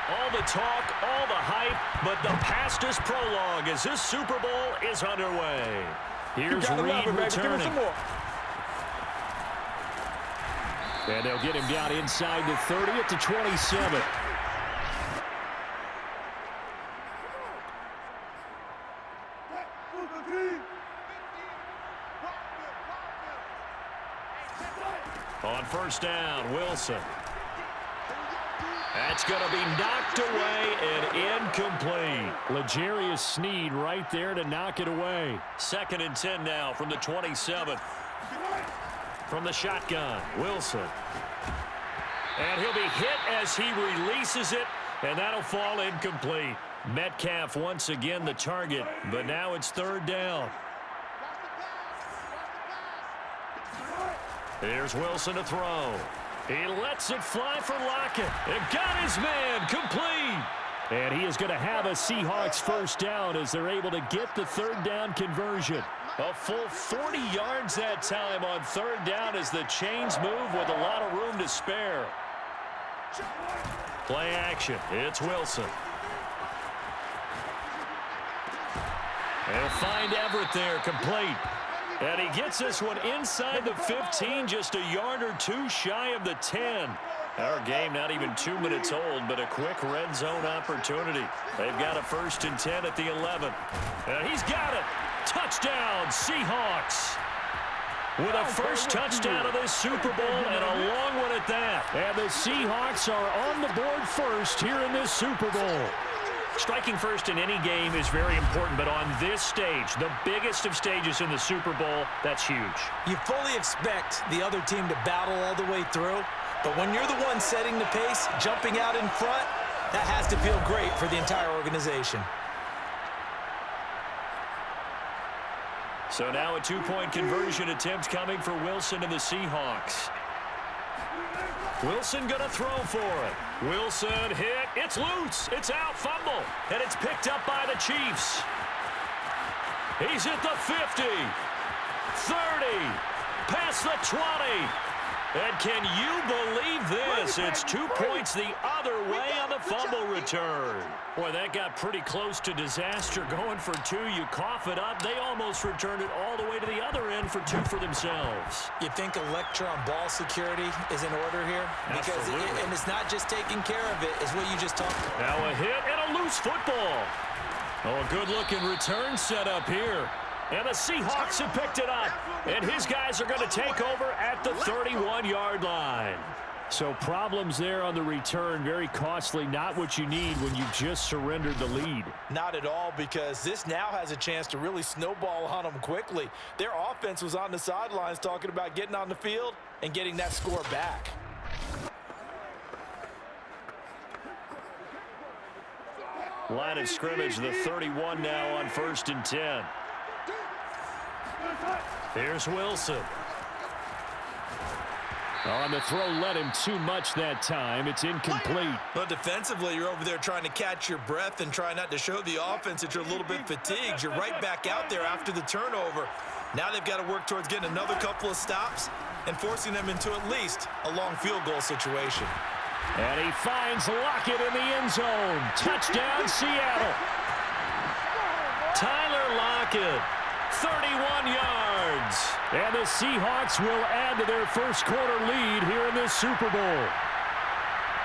All the talk, all the hype, but the past is prologue as this Super Bowl is underway. Here's Reed returning. And they'll get him down inside the 30 at the 27. On first down, Wilson. That's going to be knocked away and incomplete. L'Jarius Sneed right there to knock it away. 2nd and 10 now from the 27. From the shotgun, Wilson. And he'll be hit as he releases it, and that'll fall incomplete. Metcalf once again the target, but now it's 3rd down. Here's Wilson to throw. He lets it fly for Lockett. It got his man complete. And he is going to have a Seahawks first down as they're able to get the 3rd down conversion. A full 40 yards that time on 3rd down as the chains move with a lot of room to spare. Play action. It's Wilson. They'll find Everett there, complete. And he gets this one inside the 15, just a yard or two shy of the 10. Our game not even 2 minutes old, but a quick red zone opportunity. They've got a 1st and 10 at the 11. And he's got it. Touchdown, Seahawks. With a first touchdown of this Super Bowl and a long one at that. And the Seahawks are on the board first here in this Super Bowl. Striking first in any game is very important, but on this stage, the biggest of stages in the Super Bowl, that's huge. You fully expect the other team to battle all the way through, but when you're the one setting the pace, jumping out in front, that has to feel great for the entire organization. So now a 2-point conversion attempt coming for Wilson and the Seahawks. Wilson going to throw for it. Wilson hit. It's loose. It's out. Fumble. And it's picked up by the Chiefs. He's at the 50. 30. Past the 20. And can you believe this? It's 2 points the other way on the fumble return. Boy, that got pretty close to disaster. Going for 2, you cough it up. They almost returned it all the way to the other end for 2 for themselves. You think electron ball security is in order here? Because and it's not just taking care of it, it's what you just talked about. Now a hit and a loose football. Oh, a good-looking return set up here. And the Seahawks have picked it up. And his guys are going to take over at the 31-yard line. So problems there on the return, very costly, not what you need when you've just surrendered the lead. Not at all, because this now has a chance to really snowball on them quickly. Their offense was on the sidelines talking about getting on the field and getting that score back. Line of scrimmage, the 31 now on 1st and 10. Here's Wilson. On the throw, led him too much that time. It's incomplete. But defensively, you're over there trying to catch your breath and try not to show the offense that you're a little bit fatigued. You're right back out there after the turnover. Now they've got to work towards getting another couple of stops and forcing them into at least a long field goal situation. And he finds Lockett in the end zone. Touchdown, Seattle. Tyler Lockett. 31 yards. And the Seahawks will add to their first quarter lead here in this Super Bowl.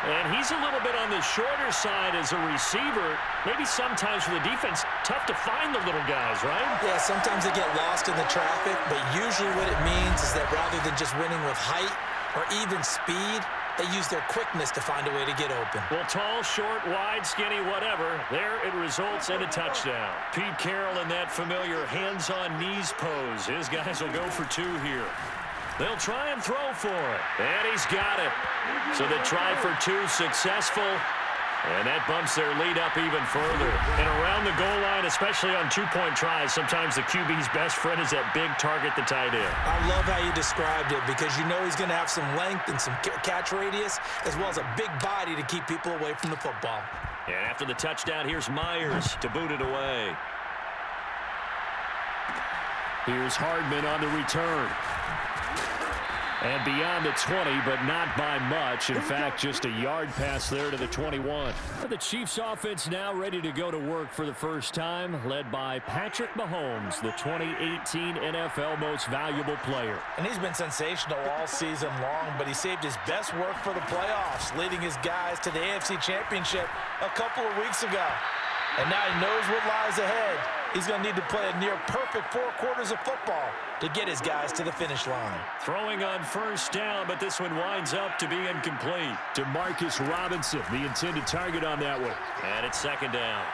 And he's a little bit on the shorter side as a receiver. Maybe sometimes for the defense, tough to find the little guys, right? Yeah, sometimes they get lost in the traffic, but usually what it means is that rather than just winning with height or even speed, they use their quickness to find a way to get open. Well, tall, short, wide, skinny, whatever, there it results in a touchdown. Pete Carroll in that familiar hands-on-knees pose. His guys will go for 2 here. They'll try and throw for it. And he's got it. So they tried for 2, successful. And that bumps their lead up even further. And around the goal line, especially on 2-point tries, sometimes the QB's best friend is that big target, the tight end. I love how you described it because you know he's going to have some length and some catch radius as well as a big body to keep people away from the football. And after the touchdown, here's Myers to boot it away. Here's Hardman on the return. And beyond the 20, but not by much. In fact, just a yard pass there to the 21. The Chiefs offense now ready to go to work for the first time, led by Patrick Mahomes, the 2018 NFL Most Valuable Player. And he's been sensational all season long, but he saved his best work for the playoffs, leading his guys to the AFC Championship a couple of weeks ago. And now he knows what lies ahead. He's going to need to play a near-perfect 4 quarters of football to get his guys to the finish line. Throwing on first down, but this one winds up to be incomplete. Demarcus Robinson, the intended target on that one. And it's second down.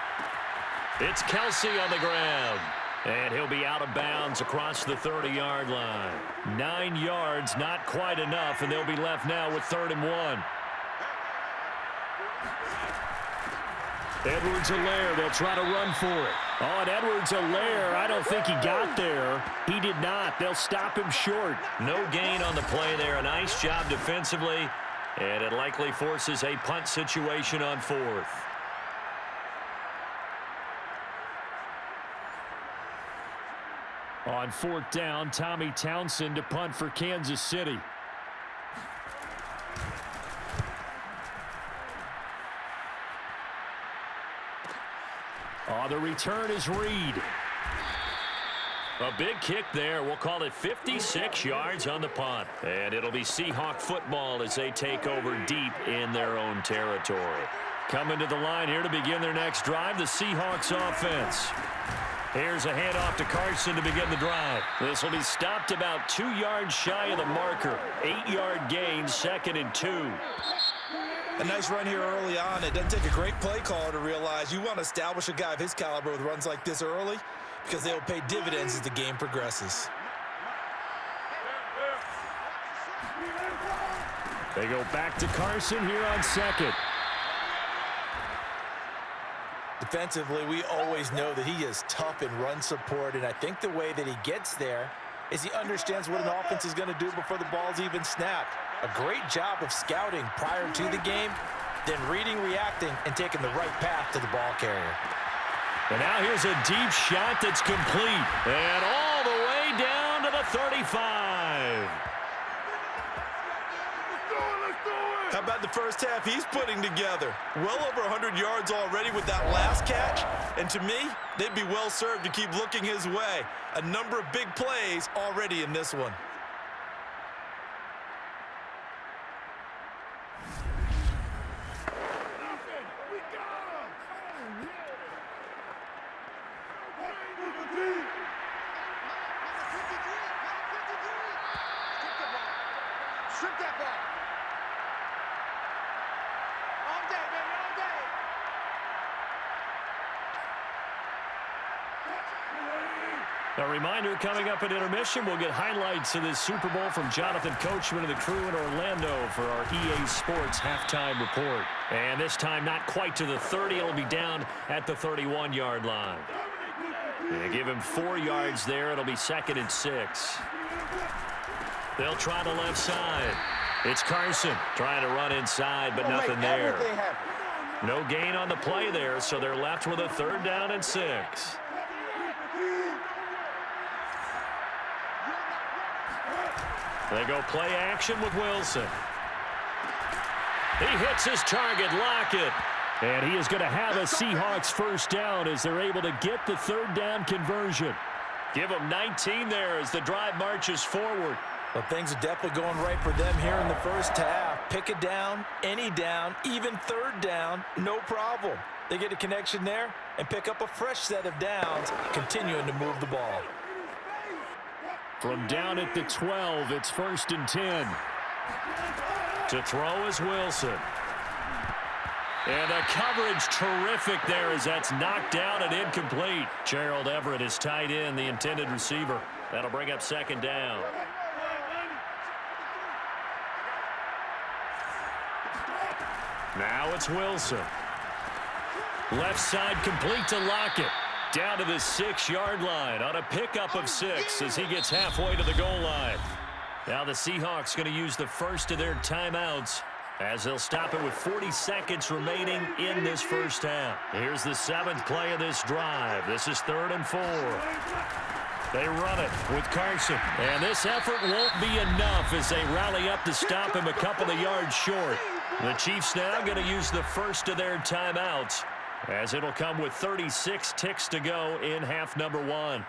It's Kelsey on the ground. And he'll be out of bounds across the 30-yard line. 9 yards, not quite enough, and they'll be left now with 3rd and 1. Edwards-Helaire, they'll try to run for it. Oh, and Edwards-Helaire, I don't think he got there. He did not. They'll stop him short. No gain on the play there. A nice job defensively, and it likely forces a punt situation on 4th. On 4th down, Tommy Townsend to punt for Kansas City. Oh, the return is Reed. A big kick there. We'll call it 56 yards on the punt. And it'll be Seahawk football as they take over deep in their own territory. Coming to the line here to begin their next drive, the Seahawks offense. Here's a handoff to Carson to begin the drive. This will be stopped about 2 yards shy of the marker. 8-yard gain, 2nd and 2. A nice run here early on. It doesn't take a great play caller to realize you want to establish a guy of his caliber with runs like this early because they will pay dividends as the game progresses. They go back to Carson here on 2nd. Defensively, we always know that he is tough in run support, and I think the way that he gets there is he understands what an offense is going to do before the ball's even snapped. A great job of scouting prior to the game, then reading, reacting, and taking the right path to the ball carrier. And now here's a deep shot that's complete. And all the way down to the 35. How about the first half he's putting together? Well over 100 yards already with that last catch. And to me, they'd be well served to keep looking his way. A number of big plays already in this one. A reminder, coming up at intermission, we'll get highlights of this Super Bowl from Jonathan Coachman and the crew in Orlando for our EA Sports halftime report. And this time not quite to the 30. It'll be down at the 31-yard line. They give him 4 yards there. It'll be 2nd and 6. They'll try the left side. It's Carson trying to run inside, but nothing there. No gain on the play there, so they're left with a 3rd down and 6. They go play action with Wilson. He hits his target, Lockett. And he is going to have a Seahawks first down as they're able to get the 3rd down conversion. Give them 19 there as the drive marches forward. Well, things are definitely going right for them here in the first half. Pick a down, any down, even 3rd down, no problem. They get a connection there and pick up a fresh set of downs, continuing to move the ball. From down at the 12, it's 1st and 10. To throw is Wilson. And the coverage terrific there as that's knocked down and incomplete. Gerald Everett is tied in, the intended receiver. That'll bring up 2nd down. Now it's Wilson. Left side complete to Lockett. Down to the 6-yard line on a pickup of 6 as he gets halfway to the goal line. Now the Seahawks going to use the first of their timeouts as they'll stop it with 40 seconds remaining in this first half. Here's the 7th play of this drive. This is 3rd and 4. They run it with Carson. And this effort won't be enough as they rally up to stop him a couple of yards short. The Chiefs now going to use the first of their timeouts, as it'll come with 36 ticks to go in half number 1.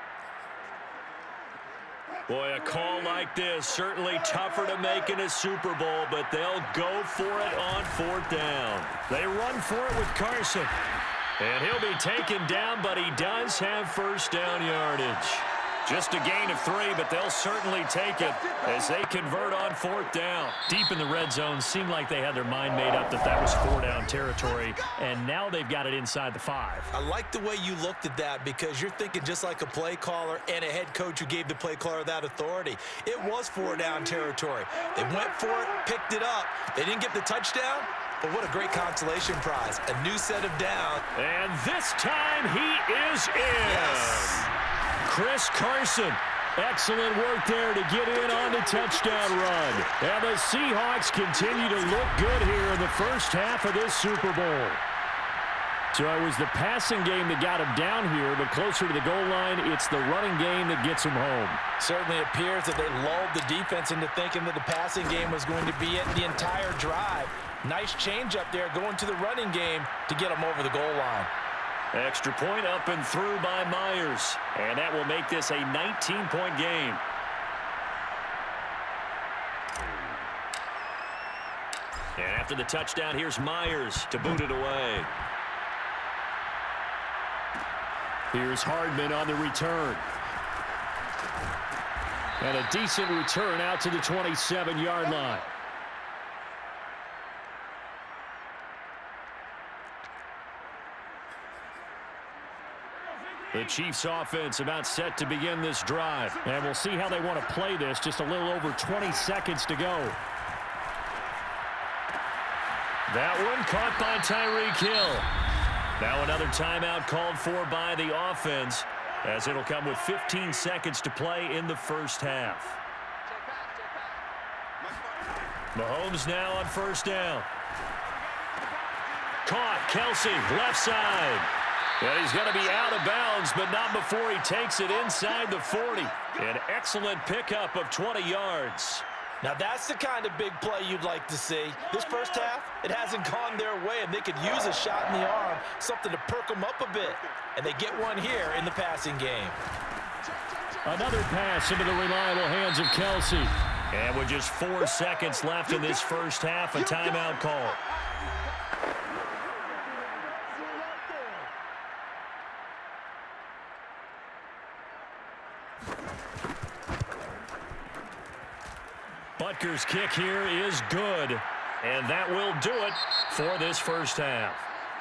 Boy, a call like this, certainly tougher to make in a Super Bowl, but they'll go for it on 4th down. They run for it with Carson. And he'll be taken down, but he does have first down yardage. Just a gain of 3, but they'll certainly take it as they convert on 4th down. Deep in the red zone, seemed like they had their mind made up that was 4-down territory, and now they've got it inside the 5. I like the way you looked at that because you're thinking just like a play caller and a head coach who gave the play caller that authority. It was 4-down territory. They went for it, picked it up. They didn't get the touchdown, but what a great consolation prize. A new set of down. And this time he is in. Yes. Chris Carson, excellent work there to get in on the touchdown run. And the Seahawks continue to look good here in the first half of this Super Bowl. So it was the passing game that got him down here, but closer to the goal line, it's the running game that gets him home. Certainly appears that they lulled the defense into thinking that the passing game was going to be it the entire drive. Nice change up there going to the running game to get him over the goal line. Extra point up and through by Myers. And that will make this a 19-point game. And after the touchdown, here's Myers to boot it away. Here's Hardman on the return. And a decent return out to the 27-yard line. The Chiefs offense about set to begin this drive. And we'll see how they want to play this. Just a little over 20 seconds to go. That one caught by Tyreek Hill. Now another timeout called for by the offense, as it'll come with 15 seconds to play in the first half. Mahomes now on first down. Caught. Kelsey, left side. And he's going to be out of bounds, but not before he takes it inside the 40. An excellent pickup of 20 yards. Now that's the kind of big play you'd like to see. This first half, it hasn't gone their way, and they could use a shot in the arm, something to perk them up a bit. And they get one here in the passing game. Another pass into the reliable hands of Kelsey. And with just 4 seconds left in this first half, a timeout call. Butker's kick here is good, and that will do it for this first half.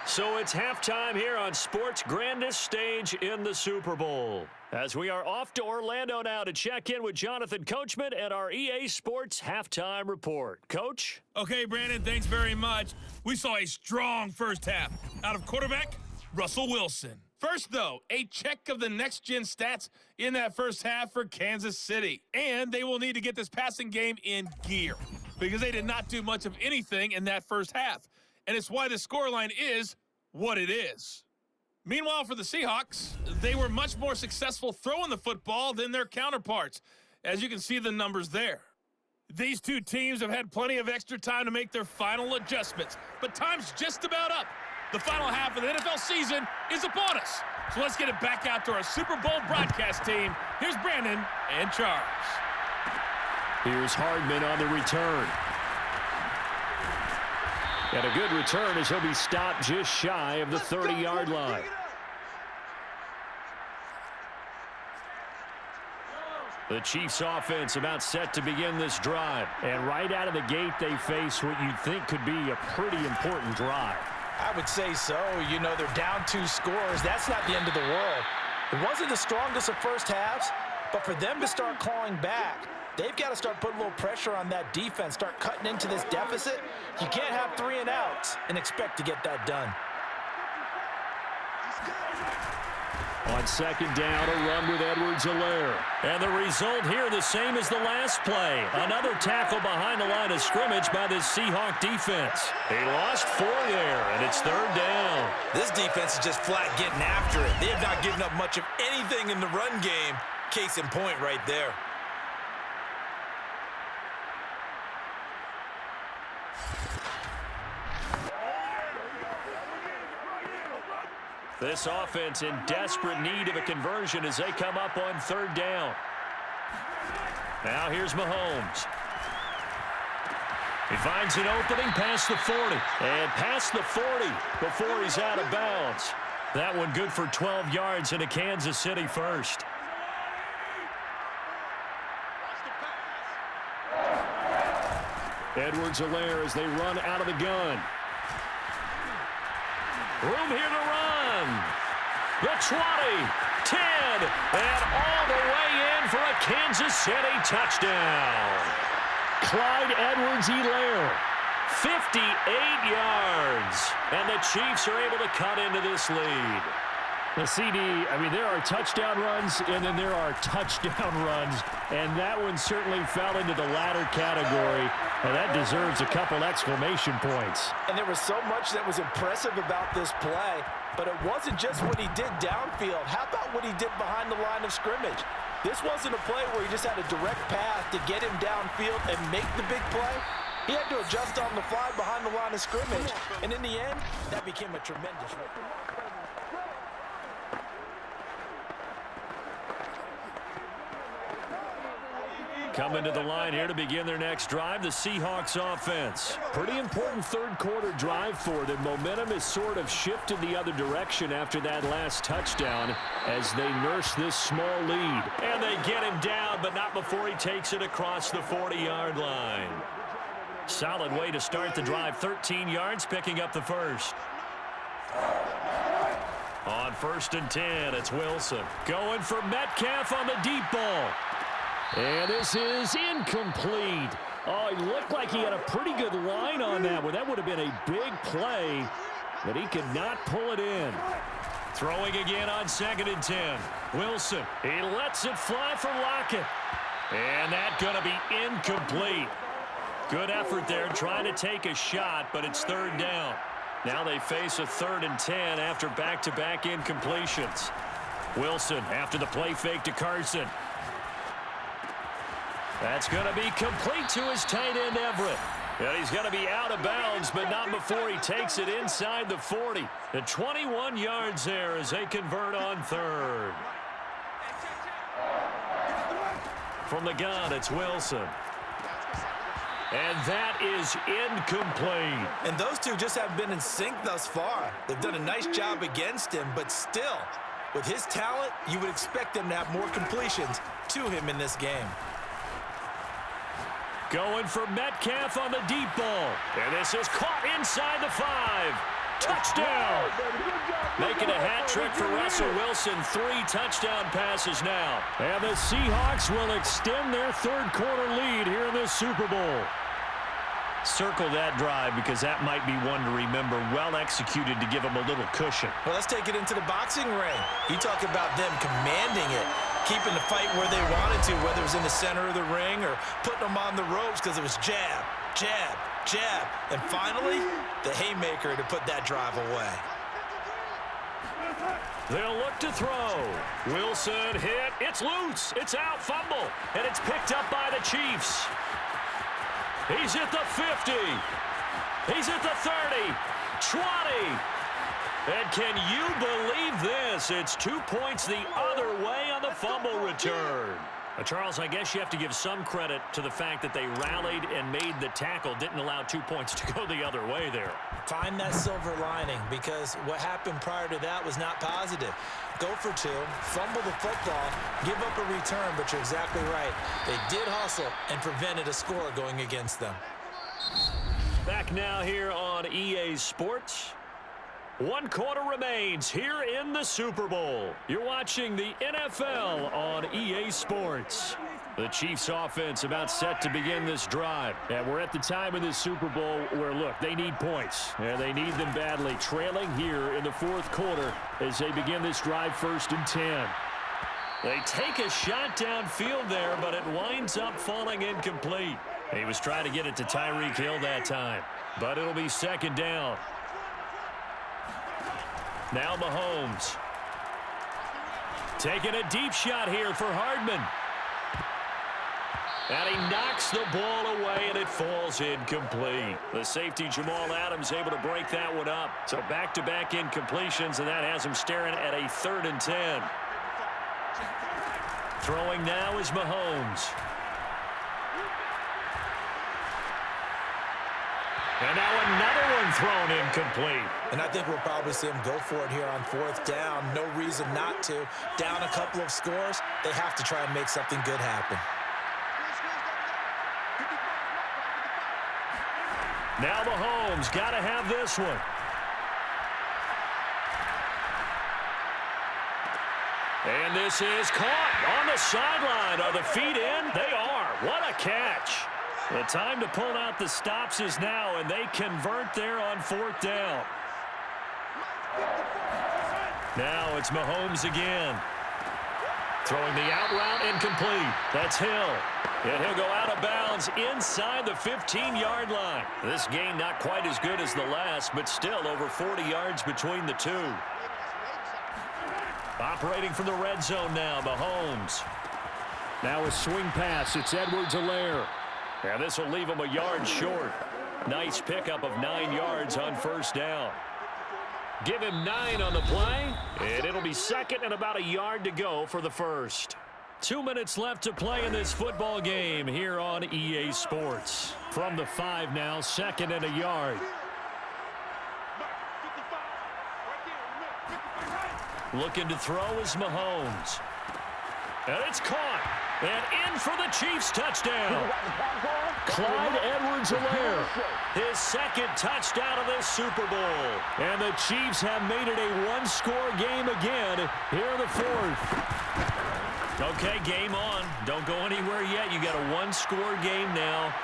So it's halftime here on sports' grandest stage in the Super Bowl, as we are off to Orlando now to check in with Jonathan Coachman and our EA Sports halftime report. Coach? Okay, Brandon, thanks very much. We saw a strong first half out of quarterback Russell Wilson. First, though, a check of the next-gen stats in that first half for Kansas City. And they will need to get this passing game in gear because they did not do much of anything in that first half. And it's why the scoreline is what it is. Meanwhile, for the Seahawks, they were much more successful throwing the football than their counterparts, as you can see the numbers there. These two teams have had plenty of extra time to make their final adjustments, but time's just about up. The final half of the NFL season is upon us. So let's get it back out to our Super Bowl broadcast team. Here's Brandon and Charles. Here's Hardman on the return. And a good return as he'll be stopped just shy of the 30-yard line. The Chiefs offense about set to begin this drive. And right out of the gate, they face what you'd think could be a pretty important drive. I would say so. You know, they're down 2 scores. That's not the end of the world. It wasn't the strongest of first halves, but for them to start clawing back, they've got to start putting a little pressure on that defense, start cutting into this deficit. You can't have 3 and outs and expect to get that done. On second down, a run with Edwards-Helaire. And the result here the same as the last play. Another tackle behind the line of scrimmage by this Seahawk defense. He lost 4 there, and it's third down. This defense is just flat getting after it. They have not given up much of anything in the run game. Case in point right there. This offense in desperate need of a conversion as they come up on third down. Now here's Mahomes. He finds an opening past the 40. And past the 40 before he's out of bounds. That one good for 12 yards into Kansas City first. Edwards-Helaire as they run out of the gun. Room here to run. The 20, 10, and all the way in for a Kansas City touchdown. Clyde Edwards-Helaire, 58 yards. And the Chiefs are able to cut into this lead. The CD, I mean, there are touchdown runs, and then there are touchdown runs, and that one certainly fell into the latter category, and that deserves a couple exclamation points. And there was so much that was impressive about this play, but it wasn't just what he did downfield. How about what he did behind the line of scrimmage? This wasn't a play where he just had a direct path to get him downfield and make the big play. He had to adjust on the fly behind the line of scrimmage, and in the end, that became a tremendous win. Coming to the line here to begin their next drive, the Seahawks offense. Pretty important third quarter drive for them. Momentum has sort of shifted the other direction after that last touchdown as they nurse this small lead. And they get him down, but not before he takes it across the 40-yard line. Solid way to start the drive. 13 yards, picking up the first. On 1st and 10, it's Wilson. Going for Metcalf on the deep ball. And this is incomplete. Oh, he looked like he had a pretty good line on that one. That would have been a big play, but he could not pull it in. Throwing again on 2nd and 10. Wilson, he lets it fly for Lockett. And that's going to be incomplete. Good effort there trying to take a shot, but it's third down. Now they face a 3rd and 10 after back-to-back incompletions. Wilson after the play fake to Carson. That's going to be complete to his tight end, Everett. And he's going to be out of bounds, but not before he takes it inside the 40. The 21 yards there as they convert on 3rd. From the gun, it's Wilson. And that is incomplete. And those two just haven't been in sync thus far. They've done a nice job against him, but still, with his talent, you would expect them to have more completions to him in this game. Going for Metcalf on the deep ball. And this is caught inside the 5. Touchdown! Making a hat trick for Russell Wilson. 3 touchdown passes now. And the Seahawks will extend their third quarter lead here in the Super Bowl. Circle that drive because that might be one to remember. Well executed to give them a little cushion. Well, let's take it into the boxing ring. You talk about them commanding it, keeping the fight where they wanted to, whether it was in the center of the ring or putting them on the ropes because it was jab, jab, jab. And finally, the haymaker to put that drive away. They'll look to throw. Wilson hit. It's loose. It's out. Fumble. And it's picked up by the Chiefs. He's at the 50. He's at the 30. 20. And can you believe this? It's 2 points the other way on the fumble return. Charles, I guess you have to give some credit to the fact that they rallied and made the tackle, didn't allow 2 points to go the other way there. Find that silver lining because what happened prior to that was not positive. Go for 2, fumble the football, give up a return, but you're exactly right. They did hustle and prevented a score going against them. Back now here on EA Sports. 1 quarter remains here in the Super Bowl. You're watching the NFL on EA Sports. The Chiefs offense about set to begin this drive. And we're at the time of this Super Bowl where, look, they need points. And they need them badly. Trailing here in the fourth quarter as they begin this drive 1st and 10. They take a shot downfield there, but it winds up falling incomplete. He was trying to get it to Tyreek Hill that time. But it'll be 2nd down. Now Mahomes. Taking a deep shot here for Hardman. And he knocks the ball away, and it falls incomplete. The safety, Jamal Adams, able to break that one up. So back-to-back incompletions, and that has him staring at a 3rd and 10. Throwing now is Mahomes. And now another one thrown incomplete. And I think we'll probably see him go for it here on 4th down. No reason not to. Down a couple of scores, they have to try and make something good happen. Now Mahomes got to have this one. And this is caught on the sideline. Are the feet in? They are. What a catch. The time to pull out the stops is now, and they convert there on 4th down. Now it's Mahomes again. Throwing the out route incomplete. That's Hill. And he'll go out of bounds inside the 15-yard line. This gain not quite as good as the last, but still over 40 yards between the two. Operating from the red zone now, Mahomes. Now a swing pass. It's Edwards-Helaire. And this will leave him a yard short. Nice pickup of 9 yards on 1st down. Give him 9 on the play, and it'll be 2nd and about a yard to go for the 1st. 2 minutes left to play in this football game here on EA Sports. From the 5 now, 2nd and a yard. Looking to throw is Mahomes. And it's caught. And in for the Chiefs touchdown. Clyde Edwards-Helaire, his 2nd touchdown of this Super Bowl. And the Chiefs have made it a one-score game again here in the 4th. Okay, game on. Don't go anywhere yet. You got a one-score game now.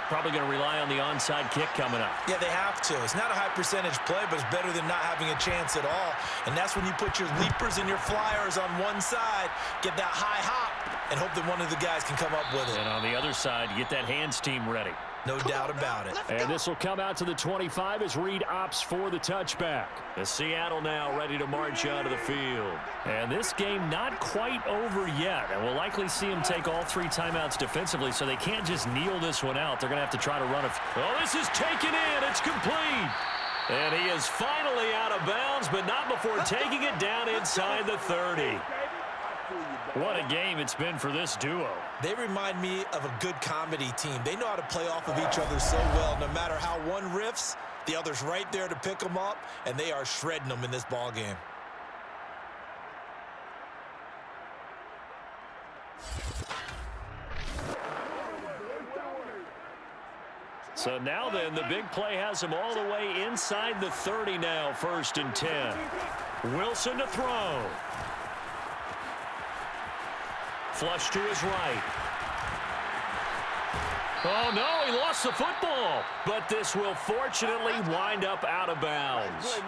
Probably going to rely on the onside kick coming up. Yeah, they have to. It's not a high-percentage play, but it's better than not having a chance at all. And that's when you put your leapers and your flyers on one side, get that high hop, and hope that one of the guys can come up with it. And on the other side, get that hands team ready. No doubt about it. And this will come out to the 25 as Reed opts for the touchback. The Seattle now ready to march onto the field. And this game not quite over yet. And we'll likely see him take all 3 timeouts defensively, so they can't just kneel this one out. They're going to have to try to run it. Oh, this is taken in. It's complete. And he is finally out of bounds, but not before taking it down inside the 30. What a game it's been for this duo. They remind me of a good comedy team. They know how to play off of each other so well. No matter how one riffs, the other's right there to pick them up, and they are shredding them in this ball game. So now then, the big play has him all the way inside the 30 now, 1st and 10. Wilson to throw. Flush to his right. Oh, no, he lost the football. But this will fortunately wind up out of bounds.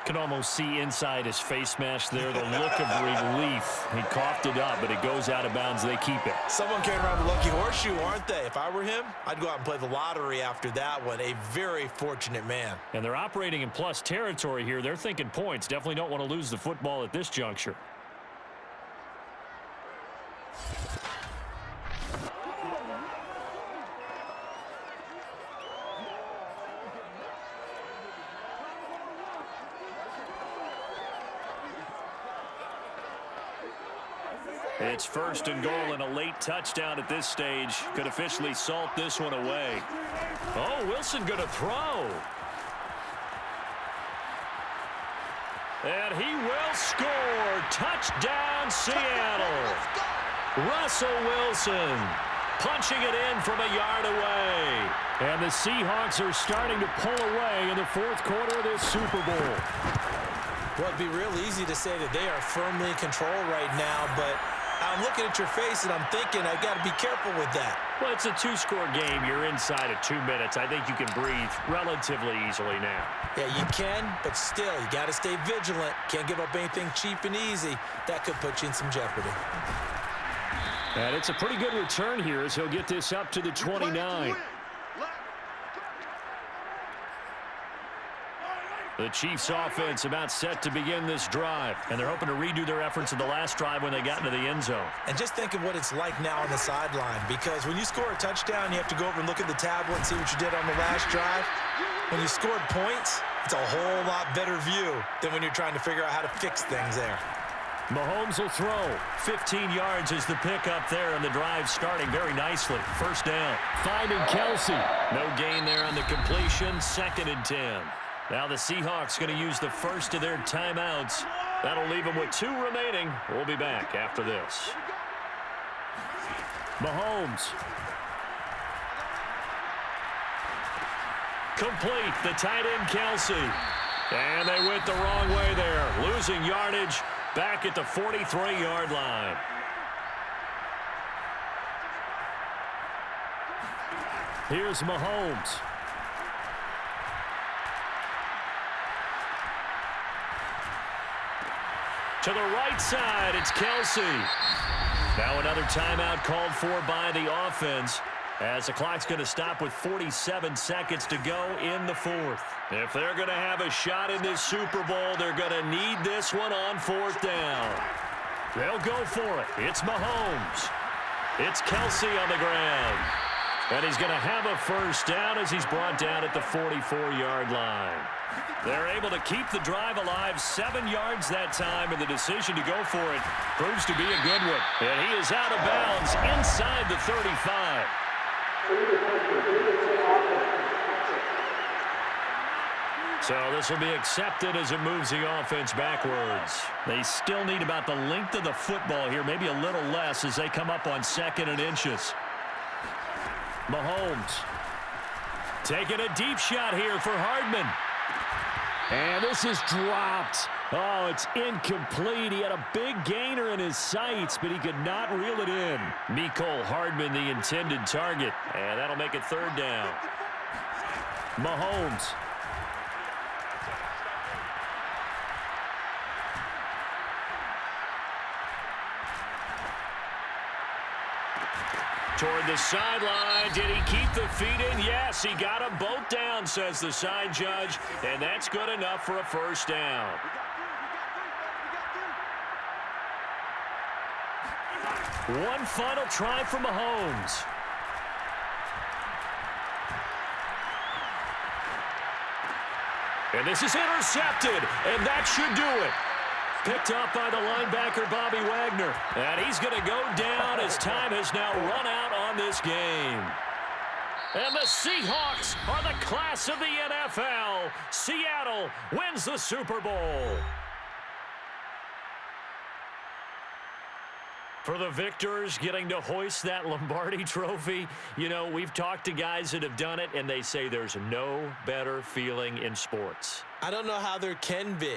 Can almost see inside his face mask there, the look of relief. He coughed it up, but it goes out of bounds. They keep it. Someone came around the lucky horseshoe, aren't they? If I were him, I'd go out and play the lottery after that one. A very fortunate man. And they're operating in plus territory here. They're thinking points. Definitely don't want to lose the football at this juncture. It's 1st and goal and a late touchdown at this stage. Could officially salt this one away. Oh, Wilson going to throw. And he will score. Touchdown, Seattle. Russell Wilson punching it in from a yard away. And the Seahawks are starting to pull away in the 4th quarter of this Super Bowl. Well, it'd be real easy to say that they are firmly in control right now, but I'm looking at your face, and I'm thinking I got to be careful with that. Well, it's a two-score game. You're inside of 2 minutes. I think you can breathe relatively easily now. Yeah, you can, but still, you got to stay vigilant. Can't give up anything cheap and easy. That could put you in some jeopardy. And it's a pretty good return here as he'll get this up to the 29. The Chiefs offense about set to begin this drive, and they're hoping to redo their efforts in the last drive when they got into the end zone. And just think of what it's like now on the sideline, because when you score a touchdown, you have to go over and look at the tablet and see what you did on the last drive. When you scored points, it's a whole lot better view than when you're trying to figure out how to fix things there. Mahomes will throw. 15 yards is the pickup there, and the drive starting very nicely. First down. Finding Kelsey. No gain there on the completion. 2nd and 10. Now the Seahawks going to use the first of their timeouts. That'll leave them with 2 remaining. We'll be back after this. Mahomes. Complete. The tight end, Kelsey. And they went the wrong way there. Losing yardage back at the 43-yard line. Here's Mahomes. To the right side, it's Kelsey. Now another timeout called for by the offense as the clock's going to stop with 47 seconds to go in the 4th. If they're going to have a shot in this Super Bowl, they're going to need this one on 4th down. They'll go for it. It's Mahomes. It's Kelsey on the ground. And he's going to have a first down as he's brought down at the 44-yard line. They're able to keep the drive alive 7 yards that time, and the decision to go for it proves to be a good one. And he is out of bounds inside the 35. So this will be accepted as it moves the offense backwards. They still need about the length of the football here, maybe a little less as they come up on 2nd and inches. Mahomes taking a deep shot here for Hardman. And this is dropped. Oh, it's incomplete. He had a big gainer in his sights, but he could not reel it in. Mecole Hardman, the intended target. And that'll make it 3rd down. Mahomes. Toward the sideline. Did he keep the feet in? Yes, he got them both down, says the side judge, and that's good enough for a first down. One final try for Mahomes. And this is intercepted, and that should do it. Picked up by the linebacker, Bobby Wagner. And he's going to go down as time has now run out on this game. And the Seahawks are the class of the NFL. Seattle wins the Super Bowl. For the victors getting to hoist that Lombardi trophy, you know, we've talked to guys that have done it, and they say there's no better feeling in sports. I don't know how there can be.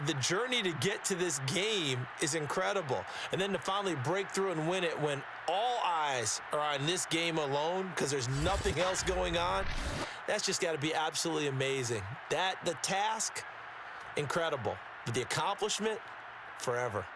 The journey to get to this game is incredible. And then to finally break through and win it when all eyes are on this game alone because there's nothing else going on, that's just got to be absolutely amazing. The task, incredible. But the accomplishment, forever.